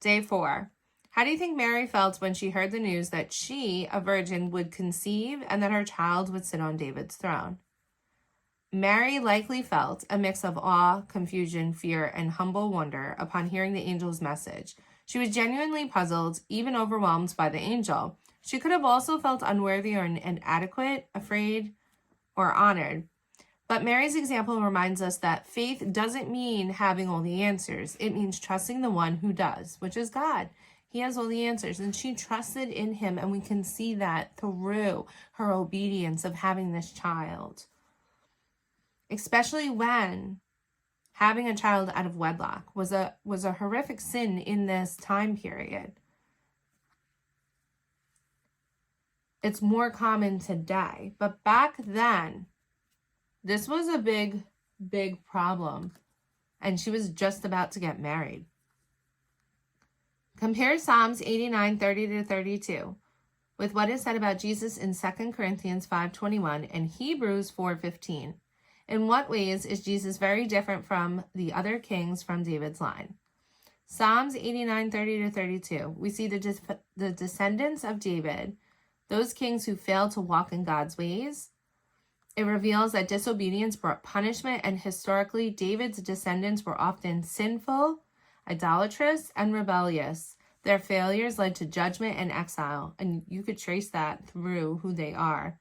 Day 4. How do you think Mary felt when she heard the news that she, a virgin, would conceive and that her child would sit on David's throne? Mary likely felt a mix of awe, confusion, fear, and humble wonder upon hearing the angel's message. She was genuinely puzzled, even overwhelmed by the angel. She could have also felt unworthy or inadequate, afraid, or honored. But Mary's example reminds us that faith doesn't mean having all the answers. It means trusting the one who does, which is God. He has all the answers, and she trusted in him, and we can see that through her obedience of having this child. Especially when having a child out of wedlock was a horrific sin in this time period. It's more common today, but back then, this was a big, big problem, and she was just about to get married. Compare Psalms 89:30-32 with what is said about Jesus in 2 Corinthians 5:21 and Hebrews 4:15. In what ways is Jesus very different from the other kings from David's line? Psalms 89:30-32. We see the descendants of David, those kings who failed to walk in God's ways. It reveals that disobedience brought punishment, and historically, David's descendants were often sinful, idolatrous, and rebellious. Their failures led to judgment and exile, and you could trace that through who they are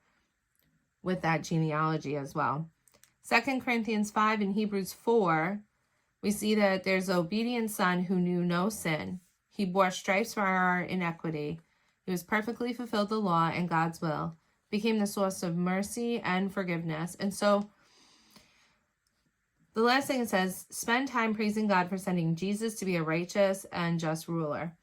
with that genealogy as well. 2 Corinthians 5 and Hebrews 4, we see that there's an obedient son who knew no sin. He bore stripes for our iniquity. He was perfectly fulfilled the law and God's will, became the source of mercy and forgiveness. And so the last thing it says, spend time praising God for sending Jesus to be a righteous and just ruler.